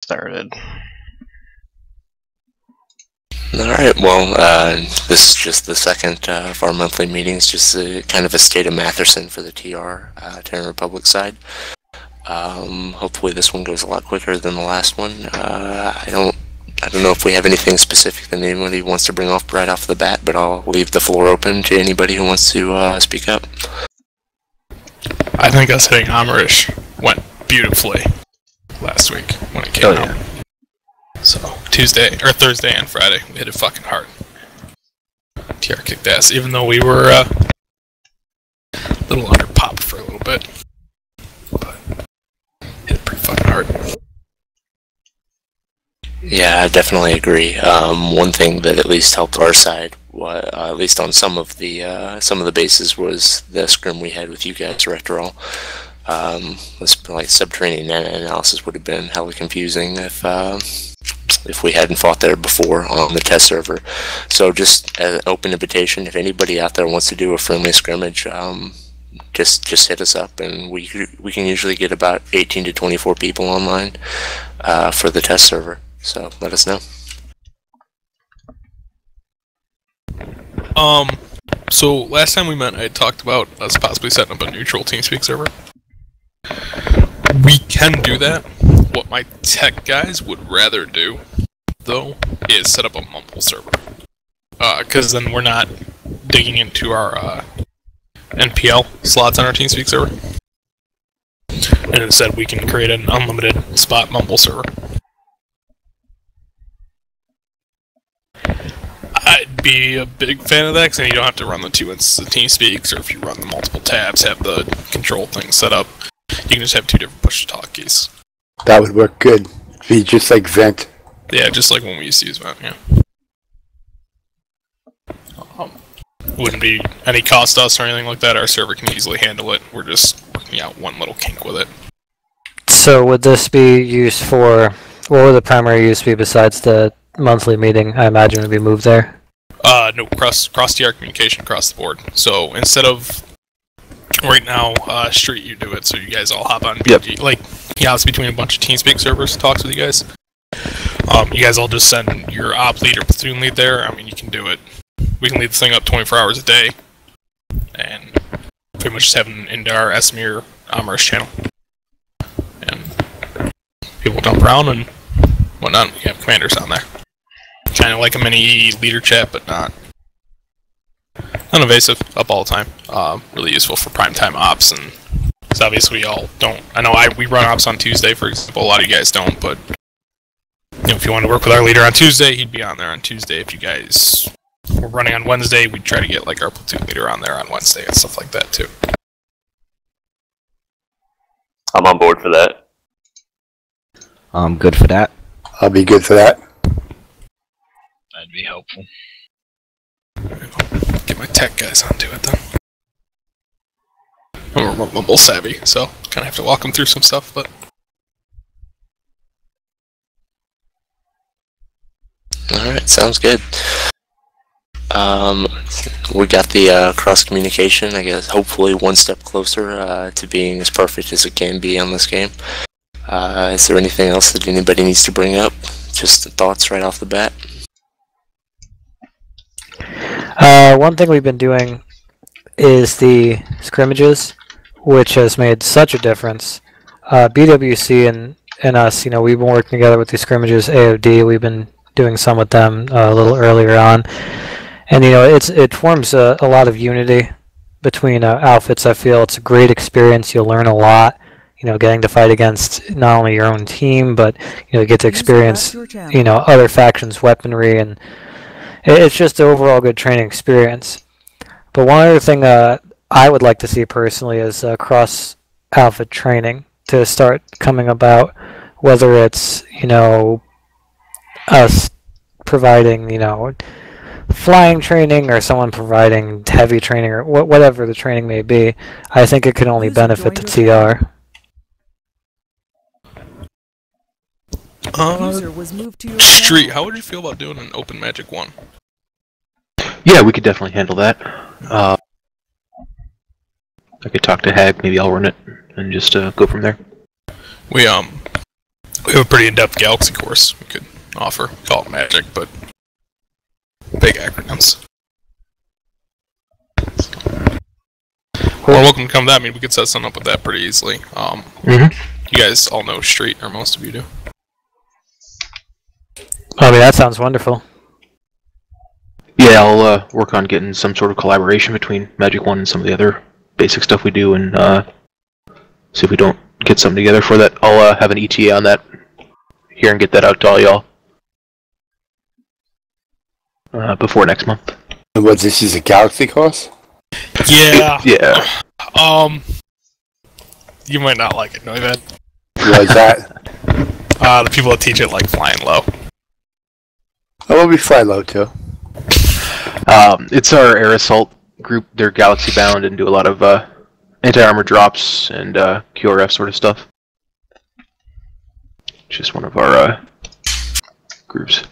started. Alright, well, this is just the second of our monthly meetings, just kind of a state of Matherson for the Terran Republic side. Hopefully this one goes a lot quicker than the last one. I don't know if we have anything specific that anybody wants to bring off right off the bat, but I'll leave the floor open to anybody who wants to speak up. I think us hitting Amarish went beautifully last week when it came out. So, Thursday and Friday, we hit it fucking hard. TR kicked ass, even though we were a little under pop for a little bit. But hit it pretty fucking hard. Yeah, I definitely agree. One thing that at least helped our side, at least on some of the bases, was the scrim we had with you guys, Rectoral. Was like subterranean analysis would have been hella confusing if we hadn't fought there before on the test server. So just an open invitation, if anybody out there wants to do a friendly scrimmage, just hit us up, and we can usually get about 18 to 24 people online for the test server. So let us know. So last time we met, I had talked about us possibly setting up a neutral TeamSpeak server. We can do that. What my tech guys would rather do, though, is set up a Mumble server. Because then we're not digging into our NPL slots on our TeamSpeak server. And instead we can create an unlimited spot Mumble server. I'd be a big fan of that, because then you don't have to run the 2 instances of TeamSpeak, or if you run the multiple tabs, have the control thing set up. You can just have 2 different push-to-talk keys. That would work good. Be just like Vent. Yeah, just like when we used to use Vent, yeah. Wouldn't be any cost to us or anything like that. Our server can easily handle it. We're just working out one little kink with it. So would this be used for... What would the primary use be besides the monthly meeting? I imagine it would be moved there. No, cross-TR communication across the board. So instead of... Right now, Street, you do it, so you guys all hop on BG. Yep. Like, he hops between a bunch of TeamSpeak servers, talks with you guys. You guys all just send your op lead or platoon lead there. I mean, you can do it. We can leave the thing up 24 hours a day. And pretty much just have it into our Esmir Amarish channel. And people dump around and whatnot. You have commanders on there. Kind of like a mini leader chat, but not uninvasive, up all the time. Really useful for primetime ops, and because obviously we all don't. I know we run ops on Tuesday, for example. A lot of you guys don't, but you know, if you want to work with our leader on Tuesday, he'd be on there on Tuesday. If you guys were running on Wednesday, we'd try to get like our platoon leader on there on Wednesday and stuff like that too. I'm on board for that. I'm good for that. I'll be good for that. That'd be helpful. Get my tech guys onto it then. I'm mobile savvy, so kind of have to walk them through some stuff, but... Alright, sounds good. We got the cross-communication, I guess, hopefully one step closer to being as perfect as it can be on this game. Is there anything else that anybody needs to bring up? Just the thoughts right off the bat? One thing we've been doing is the scrimmages, which has made such a difference. BWC and us, you know, we've been working together with these scrimmages. AOD, we've been doing some with them a little earlier on, and you know, it forms a lot of unity between outfits. I feel it's a great experience. You'll learn a lot. You know, getting to fight against not only your own team, but you know, get to experience you know, other factions' weaponry, and it's just an overall good training experience. But one other thing I would like to see personally is cross-outfit training to start coming about, whether it's, you know, us providing, you know, flying training or someone providing heavy training or whatever the training may be. I think it can only benefit the TR. Street, how would you feel about doing an Open Magic 1? Yeah, we could definitely handle that. I could talk to Hag, maybe I'll run it, and just go from there. We, We have a pretty in-depth Galaxy course we could offer. Call it Magic, but big acronyms. Well, welcome to come to that. I mean, we could set something up with that pretty easily. You guys all know Street, or most of you do. I mean, that sounds wonderful. Yeah, I'll work on getting some sort of collaboration between Magic 1 and some of the other basic stuff we do, and see if we don't get something together for that. I'll have an ETA on that here and get that out to all y'all before next month. And what, this is a Galaxy course? Yeah. Yeah. You might not like it, know that? Why is that? The people that teach it like flying low. Oh, we'll be fly low too. It's our air assault group. They're galaxy bound and do a lot of anti-armor drops and QRF sort of stuff. Just one of our groups.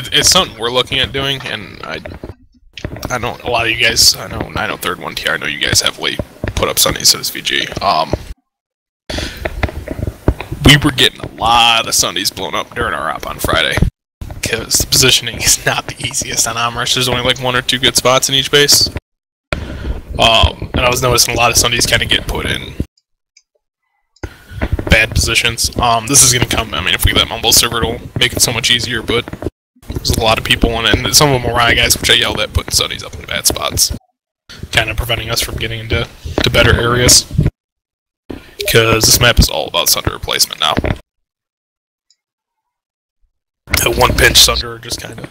It's something we're looking at doing, and I know a lot of you guys. I know 903rd 1TR. I know you guys heavily put up Sundays at SVG. We were getting a lot of Sundays blown up during our op on Friday, because the positioning is not the easiest on Amherst. There's only like 1 or 2 good spots in each base. And I was noticing a lot of Sundays kind of get put in bad positions. This is going to come, I mean, if we let Mumble server, it'll make it so much easier, but there's a lot of people, and some of them were guys, which I yelled at, putting Sundays up in bad spots, kind of preventing us from getting into better areas. Because this map is all about Sunder replacement now. That one pinch Sunder just kind of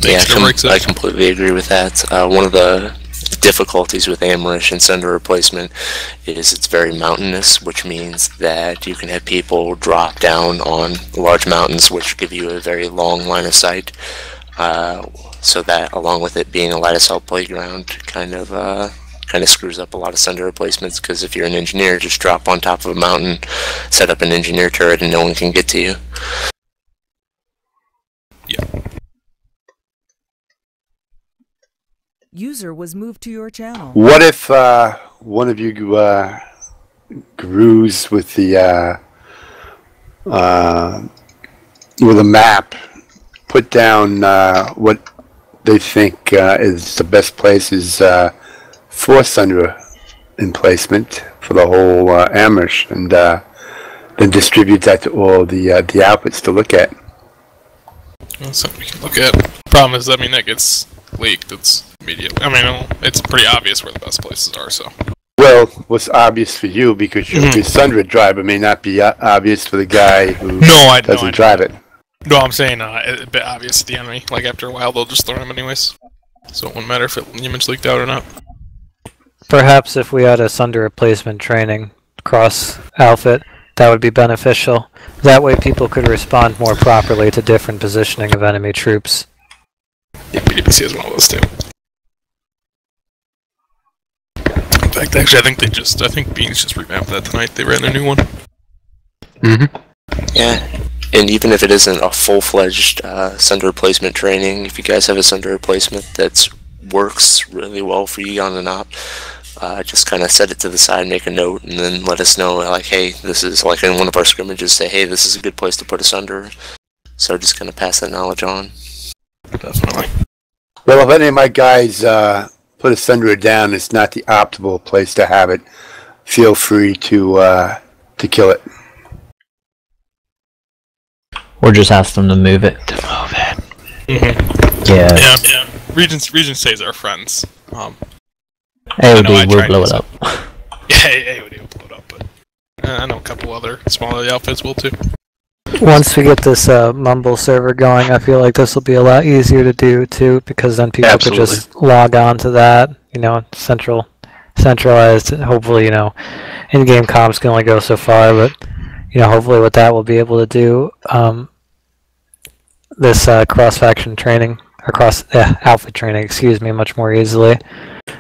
makes or breaks it. I completely agree with that. One of the difficulties with Amerish and Sunder replacement is it's very mountainous, which means that you can have people drop down on large mountains, which give you a very long line of sight. So that, along with it being a light assault playground, kind of screws up a lot of Sunder replacements, because if you're an engineer, just drop on top of a mountain, set up an engineer turret, and no one can get to you. Yeah. User was moved to your channel. What if one of you grooves with the with a map, put down what they think is the best places for Sunder emplacement for the whole Amherst, and then distribute that to all the outfits to look at. That's something we can look at. Problem is, I mean, that gets leaked. It's immediately. I mean, it's pretty obvious where the best places are. So. Well, what's obvious for you, because your Sunder driver may not be obvious for the guy who doesn't drive it. No, I'm saying a bit obvious to the enemy. Like, after a while, they'll just learn them anyways. So it wouldn't matter if the image leaked out or not. Perhaps if we had a Sunder replacement training cross outfit, that would be beneficial. That way people could respond more properly to different positioning of enemy troops. Yeah, PDBC has one of those too. In fact, actually, I think Beans just revamped that tonight. They ran their new one. Yeah, and even if it isn't a full-fledged Sunder replacement training, if you guys have a Sunder replacement that works really well for you on an op, just kind of set it to the side, make a note, and then let us know, like, hey, this is, like in one of our scrimmages, say, hey, this is a good place to put a Sunder. So just kind of pass that knowledge on. Definitely. Well, if any of my guys put a Sunder down, it's not the optimal place to have it. Feel free to kill it. Or just ask them to move it. Yeah. Yeah. Regent says our friends. AOD will blow it up. Yeah, AOD will blow it up, but I know a couple other smaller outfits will too. Once we get this Mumble server going, I feel like this will be a lot easier to do too, because then people could just log on to that, centralized. Hopefully, in-game comms can only go so far, but hopefully with that we'll be able to do this cross-faction training, or outfit training, much more easily.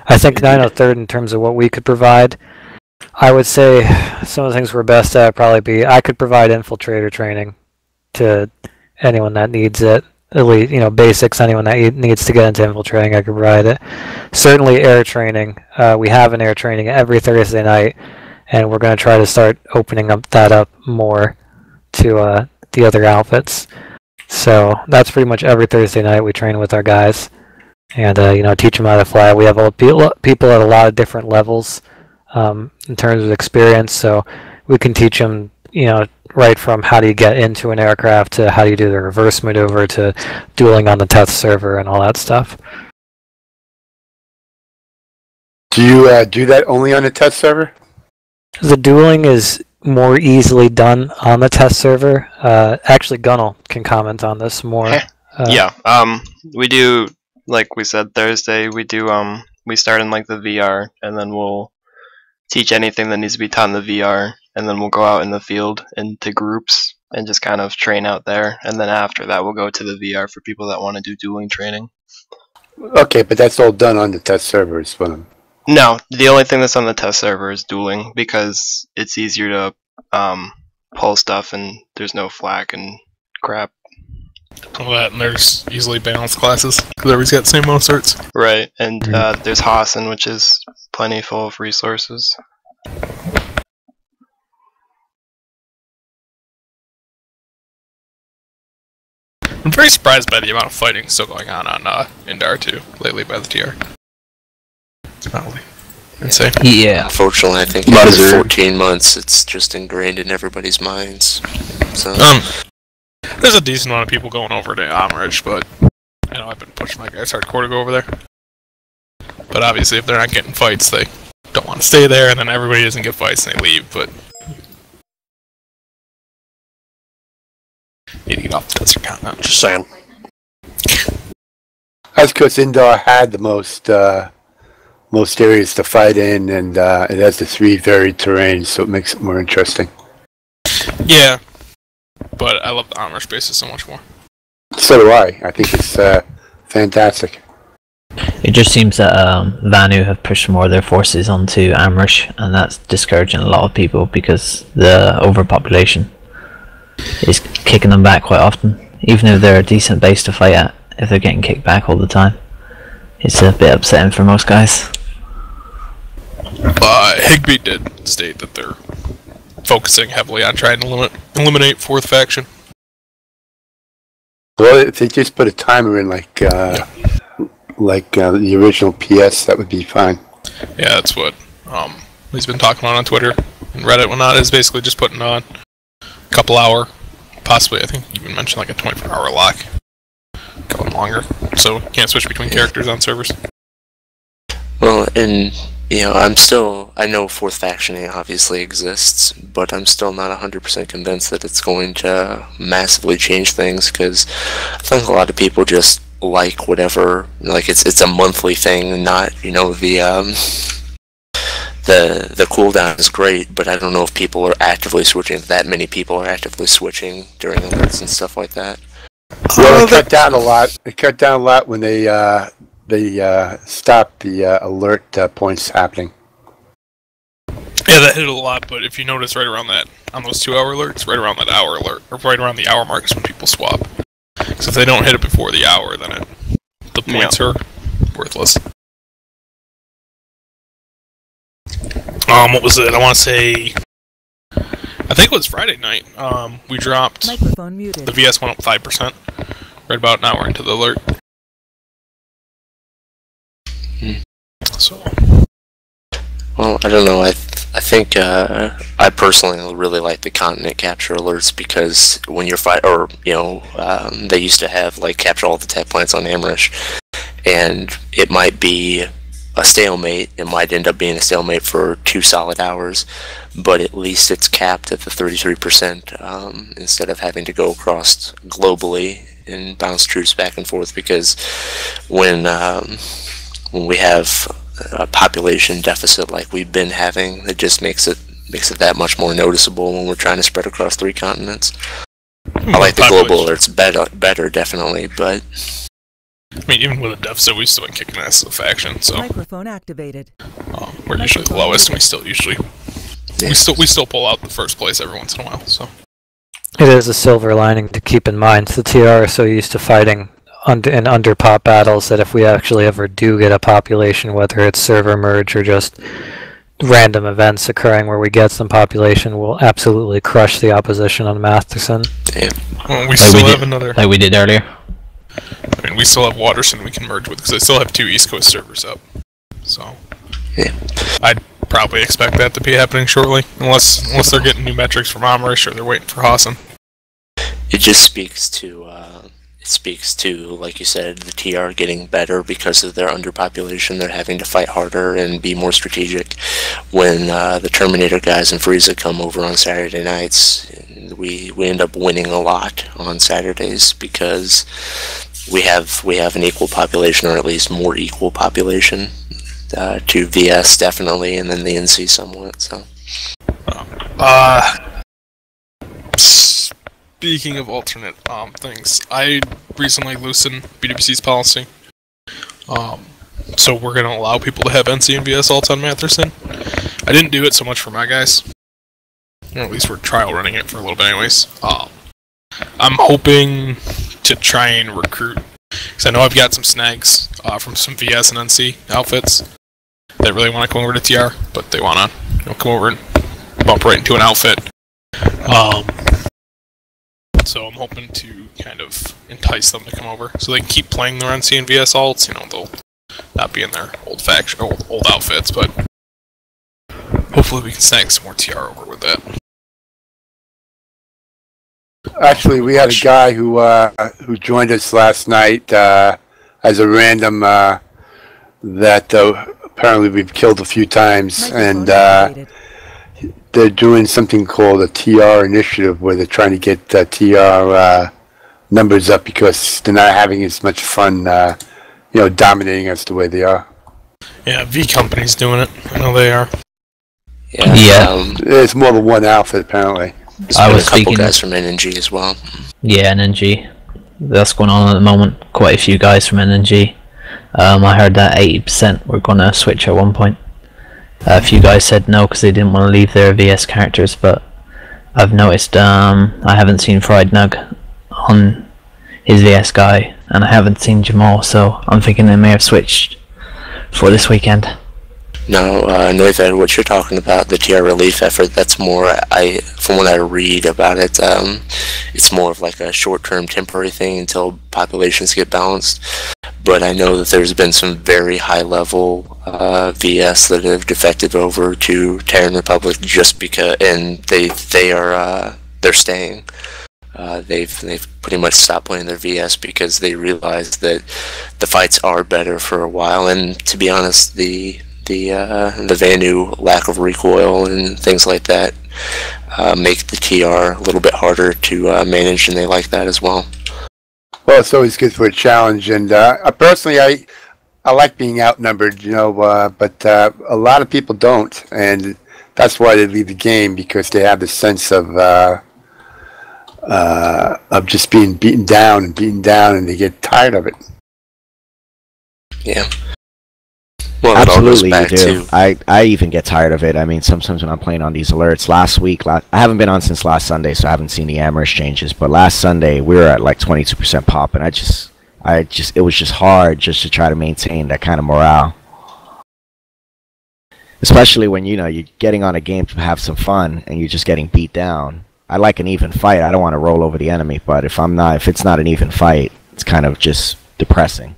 I think 903rd, in terms of what we could provide, I would say some of the things we're best at would probably be, I could provide infiltrator training to anyone that needs it. at least, basics. Anyone that needs to get into infiltrating, I can provide it. Certainly air training. We have an air training every Thursday night, and we're going to try to start opening that up more to the other outfits. So that's pretty much every Thursday night we train with our guys, and teach them how to fly. We have people at a lot of different levels in terms of experience, so we can teach them, right from how do you get into an aircraft to how do you do the reverse maneuver to dueling on the test server and all that stuff. Do you do that only on the test server? The dueling is more easily done on the test server. Actually, Gunnel can comment on this more. Yeah. We do, like we said, Thursday. We do. We start in like the VR, and then we'll teach anything that needs to be taught in the VR, and then we'll go out in the field into groups and just kind of train out there. And then after that, we'll go to the VR for people that want to do dueling training. Okay, but that's all done on the test server as well. No, the only thing that's on the test server is dueling, because it's easier to pull stuff and there's no flak and crap. All that, and there's easily balanced classes because everybody's got the same amount of certs. Right, and there's Hassan, which is plenty full of resources. I'm very surprised by the amount of fighting still going on Indar too lately by the TR. It's not really insane. Yeah. Unfortunately, I think after 14 months, it's just ingrained in everybody's minds. So. There's a decent amount of people going over to Amridge, but I've been pushing my guys hardcore to go over there. But obviously, if they're not getting fights, they don't want to stay there, and then everybody doesn't get fights and they leave. But need to get off the desert continent. Just saying. That's because Indar had the most areas to fight in, and it has the 3 varied terrains, so it makes it more interesting. Yeah, but I love the Amrish bases so much more. So do I. I think it's fantastic. It just seems that Vanu have pushed more of their forces onto Amrish, and that's discouraging a lot of people because the overpopulation is kicking them back quite often. Even if they're a decent base to fight at, if they're getting kicked back all the time, it's a bit upsetting for most guys. Higby did state that they're focusing heavily on trying to eliminate 4th faction. Well, if they just put a timer in like the original PS, that would be fine. Yeah, that's what he's been talking on Twitter and Reddit. Whatnot is basically just putting on a couple hour, possibly I think you even mentioned like a 24-hour lock, going longer, so you can't switch between characters on servers. Well, and I know 4th factioning obviously exists, but I'm still not 100% convinced that it's going to massively change things, because I think a lot of people just like whatever, like it's a monthly thing, not, the cooldown is great, but I don't know if people are actively switching, if that many people are actively switching during alerts and stuff like that. Well, it cut down a lot. It cut down a lot when they stopped the alert points happening. Yeah, that hit a lot, but if you notice right around that, on those 2-hour alerts, right around that hour alert, or right around the hour mark is when people swap. Because if they don't hit it before the hour, then the points are worthless. What was it? I want to say, I think it was Friday night. We dropped, Microphone muted. The VS went up 5%, right about an hour into the alert. So, well, I don't know. I think I personally really like the continent capture alerts, because when you're they used to have like capture all the tech plants on Amrish, and it might be a stalemate. It might end up being a stalemate for 2 solid hours, but at least it's capped at the 33% instead of having to go across globally and bounce troops back and forth. Because when we have a population deficit like we've been having, it just makes it that much more noticeable when we're trying to spread across 3 continents. I like the global alerts better, definitely, but I mean, even with a deficit, we've still been kicking ass as a faction, so Microphone activated. We're usually the lowest, and we still pull out the first place every once in a while. So It is a silver lining to keep in mind. The TR are so used to fighting in under-pop battles that if we actually ever do get a population, whether it's server merge or just random events occurring where we get some population, we'll absolutely crush the opposition on Matheson. Yeah. Well, we still have another. Like we did earlier. I mean, we still have Waterson we can merge with because I still have 2 East Coast servers up. So, Yeah. I'd probably expect that to be happening shortly, unless they're getting new metrics from Amrish or they're waiting for Hassan. It just speaks to, like you said, the TR getting better because of their underpopulation. They're having to fight harder and be more strategic. When the Terminator guys and Frieza come over on Saturday nights, we end up winning a lot on Saturdays because we have an equal population, or at least more equal population to VS definitely, and then the NC somewhat. So. Speaking of alternate things, I recently loosened BWC's policy. So we're going to allow people to have NC and VS alts on Matheson. I didn't do it so much for my guys. Or at least we're trial running it for a little bit anyways. I'm hoping to try and recruit, because I know I've got some snags from some VS and NC outfits that really want to come over to TR, but they want to come over and bump right into an outfit. So I'm hoping to kind of entice them to come over, so they can keep playing their NC and VS alts. They'll not be in their old outfits, but hopefully we can snag some more TR over with that. Actually, we had a guy who joined us last night as a random that apparently we've killed a few times, and they're doing something called a TR initiative where they're trying to get TR numbers up because they're not having as much fun, dominating us the way they are. Yeah, V Company's doing it. I know they are. Yeah. There's more than one outfit apparently. I was a couple guys from NNG as well. Yeah, NNG. That's going on at the moment. Quite a few guys from NNG. I heard that 80% were going to switch at one point. A few guys said no because they didn't want to leave their VS characters, but I've noticed I haven't seen Fried Nug on his VS guy, and I haven't seen Jamal, so I'm thinking they may have switched for this weekend. No, Noived, what you're talking about, the TR relief effort, that's more, from what I read about it, it's more of like a short-term temporary thing until populations get balanced. But I know that there's been some very high-level VS that have defected over to Terran Republic just because, and they're staying. They've pretty much stopped playing their VS because they realized that the fights are better for a while, and to be honest, the Vanu lack of recoil and things like that make the TR a little bit harder to manage, and they like that as well. Well, it's always good for a challenge, and personally, I like being outnumbered, but a lot of people don't, and that's why they leave the game, because they have the sense of just being beaten down, and they get tired of it. Yeah. Well, absolutely, you do. I even get tired of it. I mean, sometimes when I'm playing on these alerts, last week, I haven't been on since last Sunday, so I haven't seen the Amherst changes. But last Sunday, we were at like 22% pop, and it was just hard just to try to maintain that kind of morale. Especially when, you're getting on a game to have some fun, and you're just getting beat down. I like an even fight. I don't want to roll over the enemy, but if it's not an even fight, it's kind of just depressing.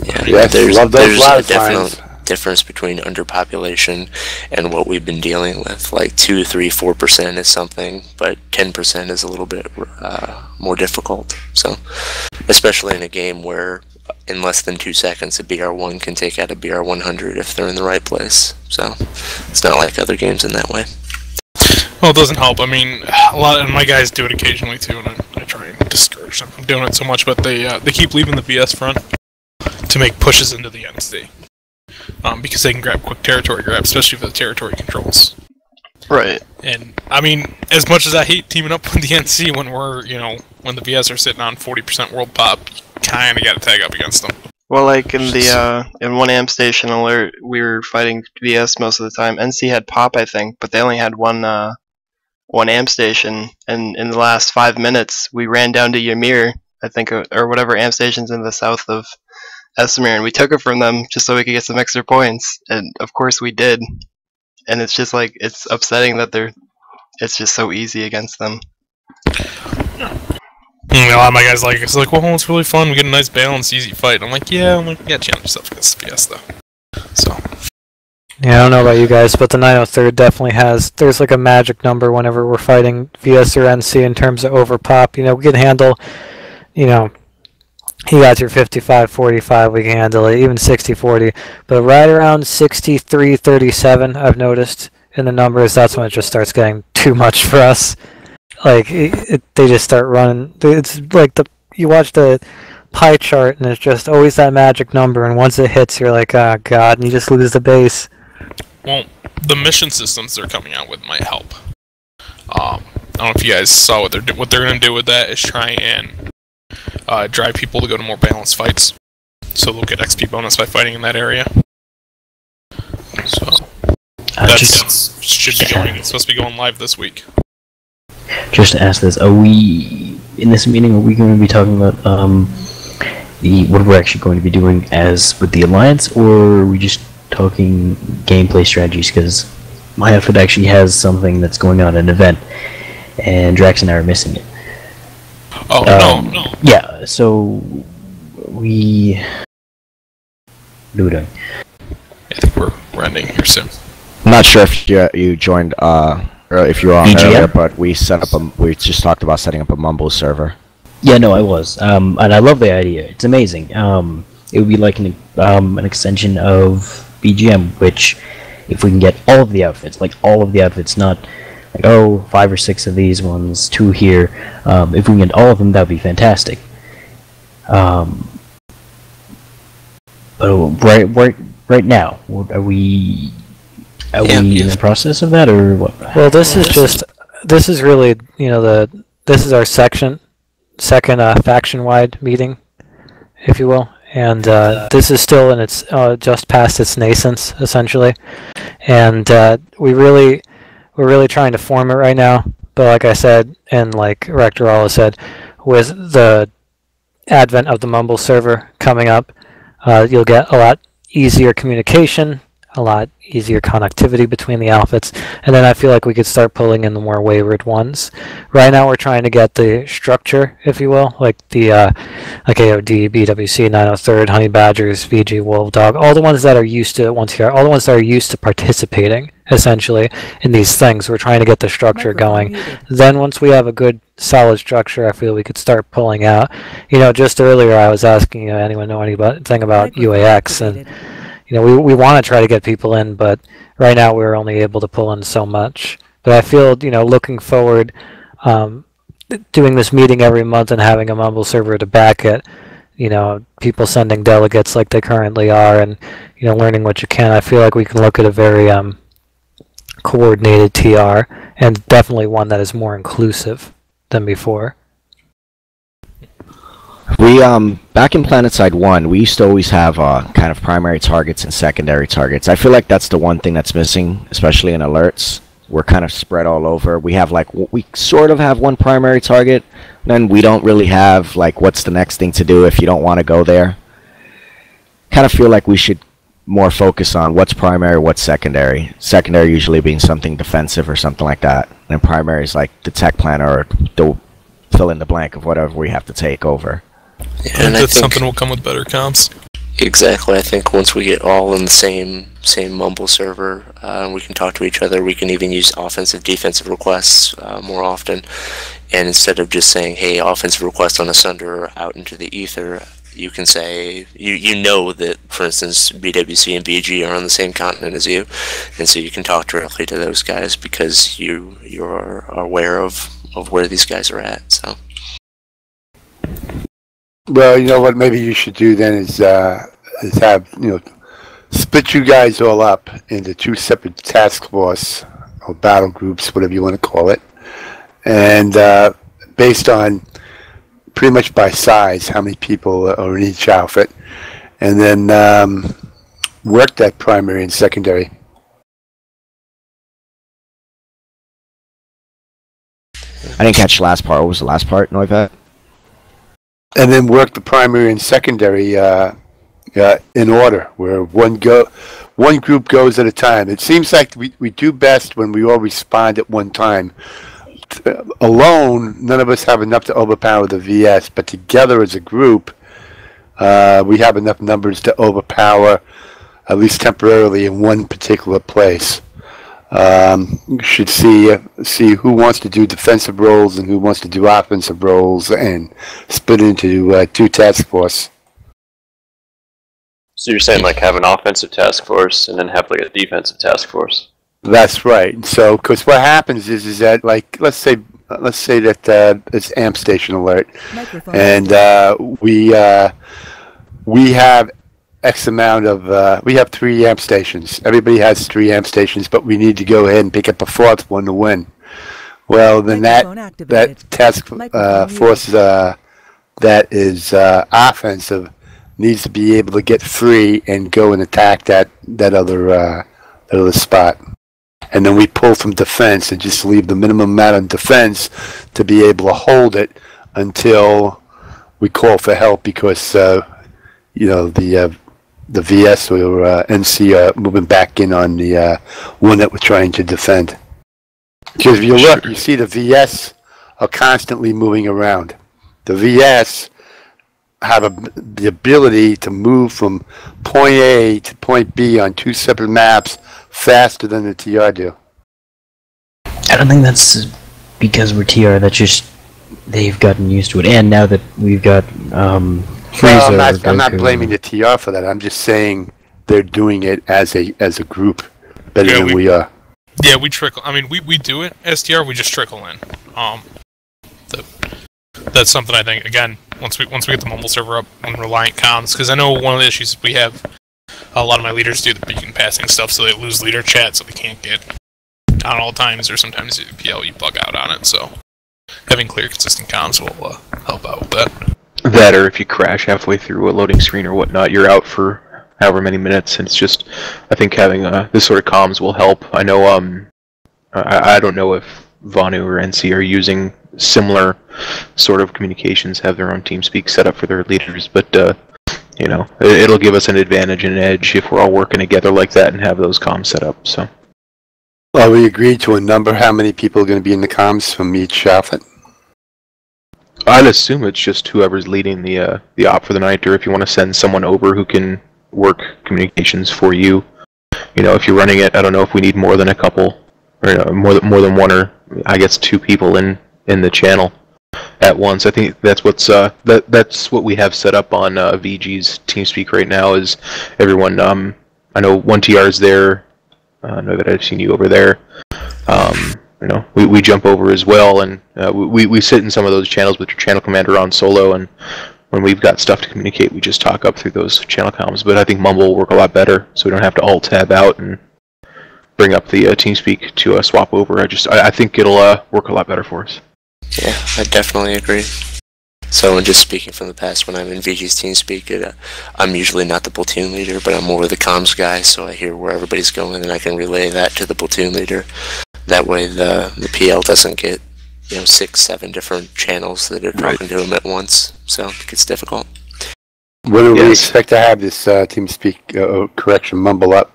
Yeah, yes, there's a definite difference between underpopulation and what we've been dealing with. Like 2, 3, 4% is something, but 10% is a little bit more difficult. So, especially in a game where in less than 2 seconds a BR1 can take out a BR100 if they're in the right place. So, it's not like other games in that way. Well, it doesn't help. I mean, a lot of my guys do it occasionally too, and I try and discourage them from doing it so much, but they keep leaving the VS front to make pushes into the NC, because they can grab quick territory grabs, especially for the territory controls. Right. And I mean, as much as I hate teaming up with the NC when when the VS are sitting on 40% world pop, you kind of got to tag up against them. Well, like in the in 1AM station alert, we were fighting VS most of the time. NC had pop, I think, but they only had one one amp station, and in the last 5 minutes, we ran down to Ymir, I think, or whatever amp stations in the south of Esmir, and we took it from them just so we could get some extra points, and of course we did. And it's just like, it's upsetting that it's just so easy against them. A lot of my guys it's like, well, it's really fun, we get a nice balanced, easy fight. I'm like, yeah, you gotta challenge yourself against SPS though. So. Yeah, I don't know about you guys, but the 903rd definitely there's like a magic number whenever we're fighting VS or NC in terms of overpop. You know, we can handle, you know, you got your 55-45, we can handle it, even 60-40. But right around 63-37, I've noticed in the numbers, that's when it just starts getting too much for us. Like, they just start running. It's like you watch the pie chart, and it's just always that magic number, and once it hits, you're like, oh god, and you just lose the base. Well, the mission systems they're coming out with might help. I don't know if you guys saw what they're going to do with that is try and drive people to go to more balanced fights, so they'll get XP bonus by fighting in that area. So that should be going. It's supposed to be going live this week. Just to ask this: are we in this meeting? Are we going to be talking about what we're actually going to be doing as with the Alliance, or are we just talking gameplay strategies? Because my outfit actually has something that's going on, an event, and Drax and I are missing it. Oh, no. Yeah, so what are we doing? I think we're ending here soon. I'm not sure if you joined, or if you were on VGM? earlier, but we just talked about setting up a Mumble server. Yeah, no, I was, and I love the idea. It's amazing. It would be like an extension of BGM, which, if we can get all of the outfits, not like 5 or 6 of these ones, 2 here. If we can get all of them, that would be fantastic. But right now, are we in the process of that, or what? Well, this is really, you know, this is our second faction-wide meeting, if you will, and this is still in its just past its nascence, essentially, and we're really trying to form it right now. But like I said, and like Rector Alla said, with the advent of the Mumble server coming up, you'll get a lot easier communication, a lot easier connectivity between the outfits, and then I feel like we could start pulling in the more wayward ones. Right now we're trying to get the structure, if you will, like the like AOD, BWC, 903rd, Honey Badgers, VG, Wolf Dog, all the ones that are used to all the ones that are used to participating essentially in these things. We're trying to get the structure going. Then once we have a good solid structure, I feel we could start pulling out. You know, just earlier I was asking, anyone know anything about UAX, and you know, we want to try to get people in, but right now we're only able to pull in so much. But I feel, looking forward, doing this meeting every month and having a Mumble server to back it, people sending delegates like they currently are, and learning what you can. I feel like we can look at a very coordinated TR, and definitely one that is more inclusive than before. We back in PlanetSide 1, we used to always have kind of primary targets and secondary targets. I feel like that's the one thing that's missing, especially in alerts. We're kind of spread all over. We have we sort of have one primary target, then we don't really have what's the next thing to do if you don't want to go there. Kind of feel like we should more focus on what's primary, what's secondary. Secondary usually being something defensive or something like that, and primary is like the tech planner or the fill in the blank of whatever we have to take over. Yeah, and that's something will come with better comps. Exactly. I think once we get all in the same Mumble server, we can talk to each other. We can even use offensive, defensive requests more often. And instead of just saying, "Hey, offensive request on Asunder" out into the ether, you can say you know that, for instance, BWC and BG are on the same continent as you, and so you can talk directly to those guys because you're aware of where these guys are at. So. Well, you know what maybe you should do then is have, split you guys all up into 2 separate task force or battle groups, whatever you want to call it, and based on pretty much by size, how many people are in each outfit, and then work that primary and secondary. I didn't catch the last part. What was the last part, Noivat? And then work the primary and secondary in order, where one group goes at a time. It seems like we do best when we all respond at one time. Alone, none of us have enough to overpower the VS, but together as a group, we have enough numbers to overpower, at least temporarily, in one particular place. You should see who wants to do defensive roles and who wants to do offensive roles, and split into two task force. So you're saying like have an offensive task force and then have like a defensive task force? That's right. So, because what happens is that, like, let's say that it's amp station alert, and we have X amount of we have 3 amp stations. Everybody has 3 amp stations, but we need to go ahead and pick up a 4th one to win. Well, then that task force that is offensive needs to be able to get free and go and attack that other spot. And then we pull from defense and just leave the minimum amount of defense to be able to hold it until we call for help, because the VS or NC are moving back in on the one that we're trying to defend. Because if you look, you see the VS are constantly moving around. The VS have the ability to move from point A to point B on 2 separate maps faster than the TR do. I don't think that's because we're TR. That's just they've gotten used to it, and now that we've got Frieza. I'm not blaming the TR for that. I'm just saying they're doing it as a group better than we are. Yeah, we trickle. I mean, we do it as TR. We just trickle in. That's something I think, again, once we get the Mumble server up on Reliant comms, because I know one of the issues we have, a lot of my leaders do the beacon passing stuff, so they lose leader chat, so they can't get on all times, or sometimes you bug out on it, so having clear, consistent comms will help out with that. That, or if you crash halfway through a loading screen or whatnot, you're out for however many minutes, and it's just, I think having this sort of comms will help. I know, I don't know if Vanu or NC are using similar sort of communications, have their own TeamSpeak set up for their leaders, but it'll give us an advantage and an edge if we're all working together like that and have those comms set up. So, well, we agreed to a number. How many people are going to be in the comms from each outfit? I'd assume it's just whoever's leading the op for the night, or if you want to send someone over who can work communications for you. If you're running it, I don't know if we need more than a couple, or more than one, or I guess 2 people in the channel at once. I think that's that's what we have set up on VG's TeamSpeak right now. Is everyone? I know 1TR is there. I know that I've seen you over there. We jump over as well, and we sit in some of those channels with your channel commander on solo, and when we've got stuff to communicate, we just talk up through those channel comms. But I think Mumble will work a lot better, so we don't have to alt tab out and bring up the TeamSpeak to swap over. I think it'll work a lot better for us. Yeah, I definitely agree. So, and just speaking from the past, when I'm in VG's TeamSpeak, I'm usually not the platoon leader, but I'm more the comms guy, so I hear where everybody's going, and I can relay that to the platoon leader. That way the PL doesn't get 6, 7 different channels that are talking to him at once, so it gets difficult. When do we expect to have this TeamSpeak correction Mumble up?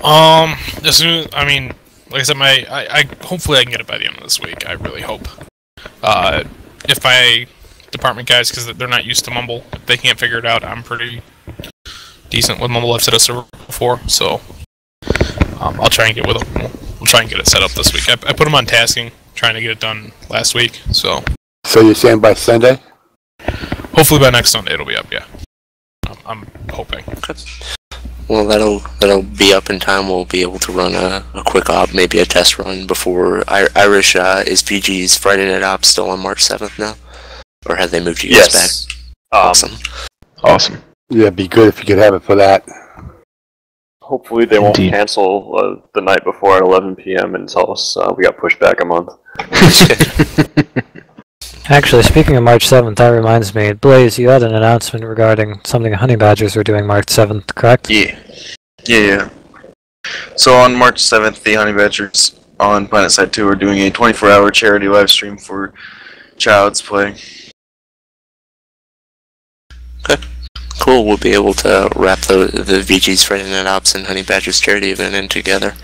As soon as, like I said, I hopefully I can get it by the end of this week. I really hope. If my department guys, because they're not used to Mumble, if they can't figure it out, I'm pretty decent with Mumble. I've set a server before, so I'll try and get with them. We'll try and get it set up this week. I put them on tasking, trying to get it done last week. So you're saying by Sunday? Hopefully by next Sunday it'll be up. Yeah, I'm hoping. Well, that'll be up in time. We'll be able to run a quick op, maybe a test run before Irish. Is VG's Friday Night Op still on March 7th now, or have they moved you guys back? Awesome. Yeah, it'd be good if you could have it for that. Hopefully they won't cancel the night before at 11 p.m. and tell us we got pushed back a month. Actually, speaking of March 7th, that reminds me, Blaze, you had an announcement regarding something Honey Badgers were doing March 7th, correct? Yeah. So on March 7th, the Honey Badgers on PlanetSide 2 are doing a 24-hour charity live stream for Child's Play. Okay. Cool. We'll be able to wrap the VG's Friday Night Ops and Honey Badger's charity event in together.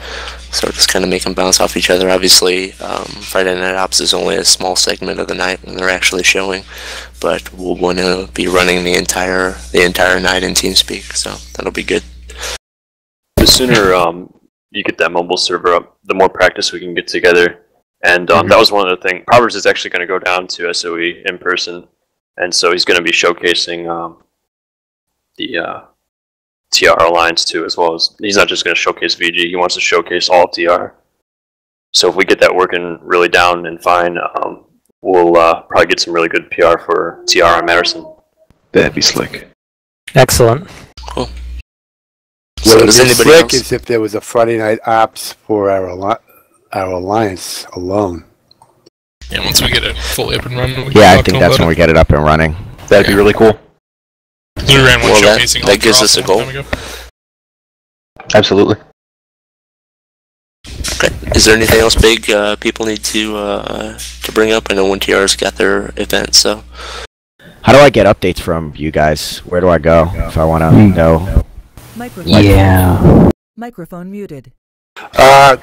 So just kind of make them bounce off each other. Obviously, Friday Night Ops is only a small segment of the night when they're actually showing, but we'll want to be running the entire night in TeamSpeak, so that'll be good. The sooner you get that mobile server up, the more practice we can get together. And that was one of the things. Proverbs is actually going to go down to SOE in person, and so he's going to be showcasing the TR Alliance too, as well as he's not just going to showcase VG, he wants to showcase all of TR. So if we get that working really down and fine, we'll probably get some really good PR for TR on Madison. That'd be slick. Excellent. Cool. What would does be anybody slick else? is if there was a Friday Night Ops for our Alliance alone. Yeah, once we get it fully up and running. We Yeah, can I talk to think them that's about when we get it up and running. That'd be really cool. We ran one Well, showcasing that gives Ultra us a long goal. time ago. Absolutely. Okay. Is there anything else big people need to bring up? I know 1TR's got their event, so. How do I get updates from you guys? Where do I go if I want to know? Microphone. Yeah. Microphone muted.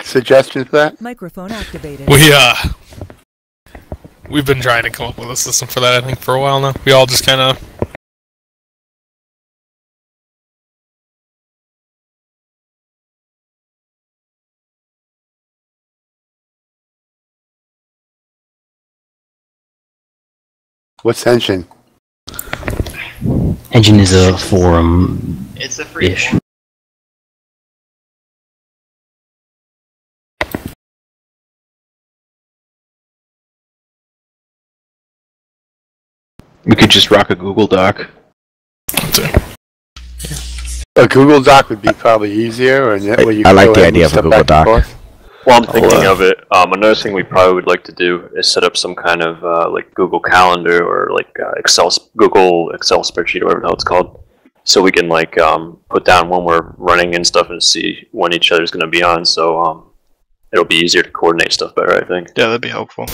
Suggestion for that? Microphone activated. We've been trying to come up with a system for that, I think, for a while now. We all just kind of... What's Engine? Engine is a forum. It's a free ish. forum. We could just rock a Google Doc. A Google Doc would be probably easier, and that way you I can like go the ahead and idea of a step Google back Doc. and forth. Well, I'm thinking of it. Another thing we probably would like to do is set up some kind of like Google Calendar or like Google Excel spreadsheet or whatever the hell it's called, so we can like put down when we're running and stuff and see when each other's going to be on. So it'll be easier to coordinate stuff better, I think. Yeah, that'd be helpful.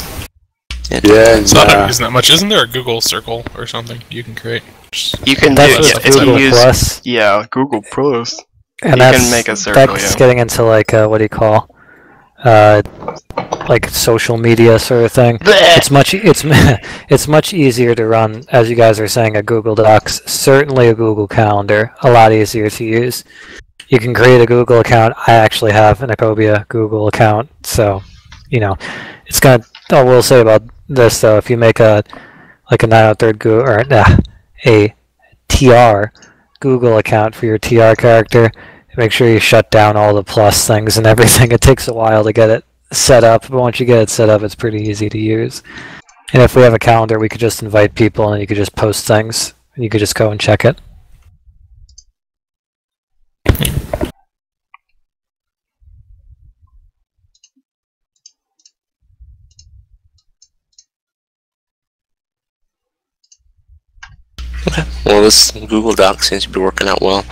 Yeah, and, It's not using that much. Isn't there a Google Circle or something you can create? You can That's do just Google Plus. Yeah, Google Plus. And You that's, can make a circle, that's yeah. getting into like what do you call, like social media sort of thing. It's much easier to run, as you guys are saying, a Google Docs. Certainly a Google Calendar, a lot easier to use. You can create a Google account. I actually have an Ecobia Google account, so you know, it's gonna. I will say about this though, if you make a 903rd Google or a TR Google account for your TR character, make sure you shut down all the plus things and everything. It takes a while to get it set up, but once you get it set up, it's pretty easy to use. And if we have a calendar, we could just invite people and you could just post things and you could just go and check it. Okay. Well, this Google Doc seems to be working out well.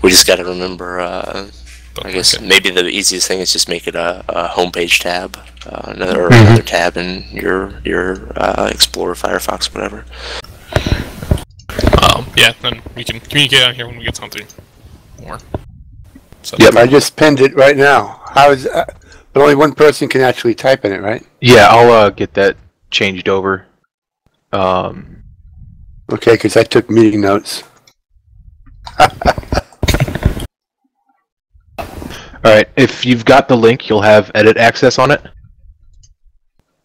We just got to remember, I guess maybe the easiest thing is just make it a homepage tab, another tab in your Explorer, Firefox, whatever. Yeah, then we can communicate on here when we get something more. So Yep, I just pinned it right now. How is but only one person can actually type in it, right? Yeah, I'll get that changed over. Okay, because I took meeting notes. Alright, if you've got the link, you'll have edit access on it.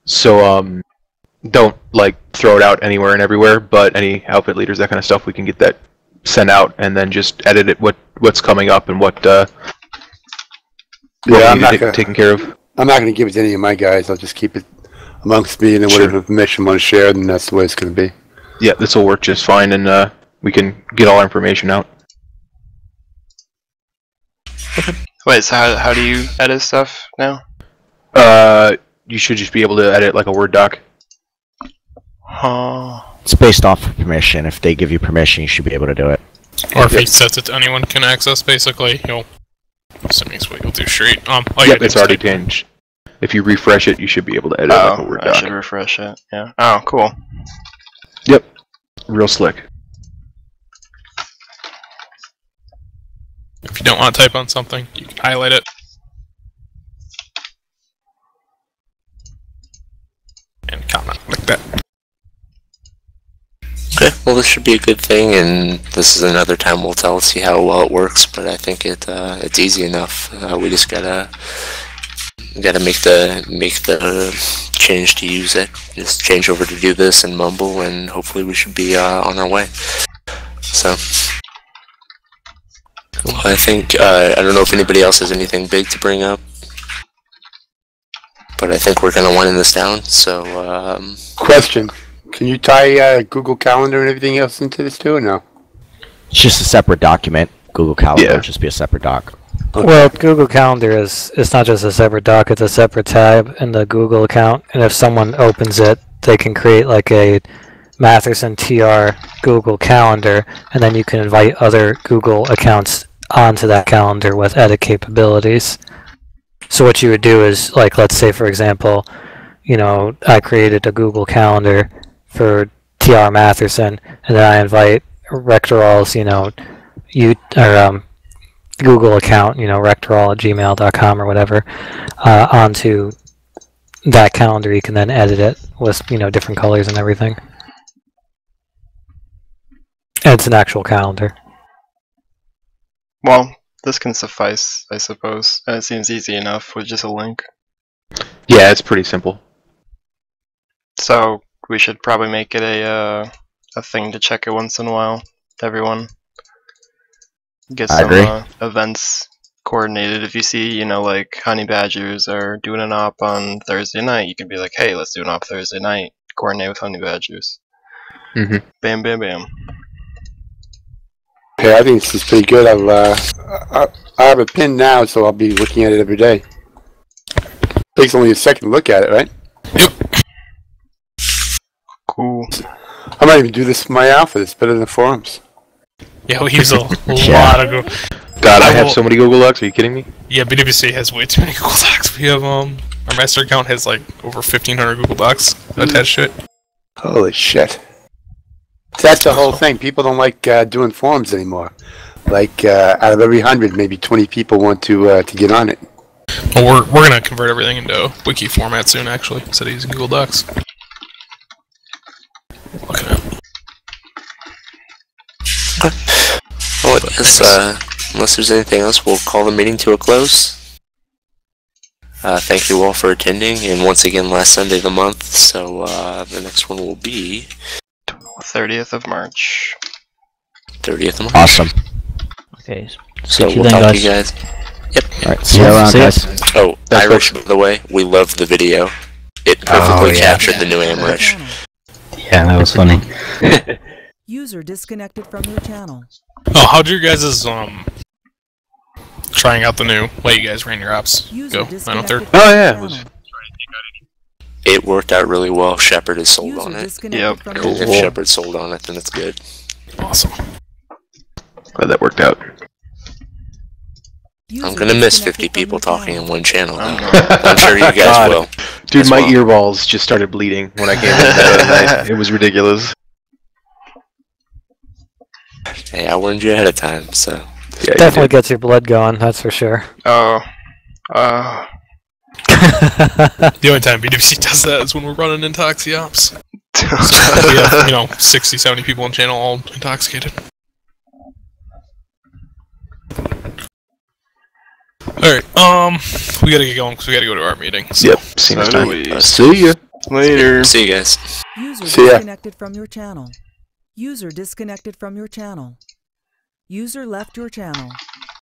So, don't, like, throw it out anywhere and everywhere, but any outfit leaders, that kind of stuff, we can get that sent out, and then just edit it, what's coming up, and what I'm not taken care of. I'm not going to give it to any of my guys. I'll just keep it amongst me, and then whatever information I want to share, then that's the way it's going to be. Yeah, this will work just fine, and we can get all our information out. Wait, so how do you edit stuff now? You should just be able to edit like a Word doc. It's based off of permission. If they give you permission, you should be able to do it. Or if he sets it to anyone can access, basically, assuming it's what you'll do straight. Yep, it's already changed. If you refresh it, you should be able to edit it like a Word I doc. should refresh it. Yeah. Oh, cool. Yep. Real slick. If you don't want to type on something, you can highlight it. And comment like that. Okay, well this should be a good thing, and this is another time we'll tell, see how well it works. But I think it's easy enough. We just gotta make the change to use it. Just change over to do this and Mumble, and hopefully we should be on our way. So, well, I think I don't know if anybody else has anything big to bring up, but I think we're kind of winding this down. So, Question. Can you tie Google Calendar and everything else into this too, or no? It's just a separate document. Google Calendar Yeah. will just be a separate doc. Well, Google Calendar it's not just a separate doc, it's a separate tab in the Google account, and if someone opens it, they can create like a Matherson TR Google Calendar, and then you can invite other Google accounts onto that calendar with edit capabilities. So what you would do is, like, let's say for example, you know, I created a Google Calendar for TR Matherson, and then I invite Rectoral's, you know, Google account, you know, rectoral@gmail.com or whatever, onto that calendar. You can then edit it with, you know, different colors and everything. And it's an actual calendar. Well, this can suffice, I suppose. And it seems easy enough with just a link. Yeah, it's pretty simple. So we should probably make it a thing to check it once in a while. Everyone get I some agree. events coordinated. If you see, you know, like Honey Badgers are doing an op on Thursday night, you can be like, hey, let's do an op Thursday night. Coordinate with Honey Badgers. Mm-hmm. Bam, bam, bam. Yeah, I think this is pretty good. I have a pin now, so I'll be looking at it every day. Takes only a second to look at it, right? Yep. Cool. I might even do this for my outfit. It's better than forums. Yeah, we use a lot of Google. God, I have so many Google Docs. Are you kidding me? Yeah, BWC has way too many Google Docs. We have our master account has like over 1,500 Google Docs attached to it. Holy shit. That's the whole thing. People don't like doing forums anymore. Like, out of every 100, maybe 20 people want to get on it. Well, we're gonna convert everything into wiki format soon, actually, instead of using Google Docs. Look at it. well, I guess, unless there's anything else, we'll call the meeting to a close. Thank you all for attending, and once again, last Sunday of the month, so the next one will be 30th of March. 30th of March. Awesome. Okay. So See you we'll then, talk guys. to you guys. Yep. Alright, see you around, See ya. guys. Oh, That's Irish, by the way, we loved the video. It perfectly yeah. captured the new Amrish. Yeah, that was funny. User disconnected from your channel. Oh, how'd your guys' trying out the new way you guys ran your ops User go? disconnected 903. from Oh, your yeah, it channel. was- It worked out really well. Shepard is sold User on it. disconnected Yep. from If your channel. Shepard's sold on it, then it's good. Awesome. Glad that worked out. User I'm gonna miss disconnected 50 from people your talking channel. in one channel. I'm Though. going. I'm sure you guys God. will. Dude, As my well. earballs just started bleeding when I came in the other night. It was ridiculous. Hey, I warned you ahead of time, so. Yeah, you Definitely did. gets your blood going, that's for sure. Oh. The only time BWC does that is when we're running Intoxi ops. So we have, 60, 70 people on channel all intoxicated. Alright, we gotta get going because we gotta go to our meeting. So. Yep, seems So time. do we. See ya. Later. See you guys. User See ya. disconnected from your channel. User disconnected from your channel. User left your channel.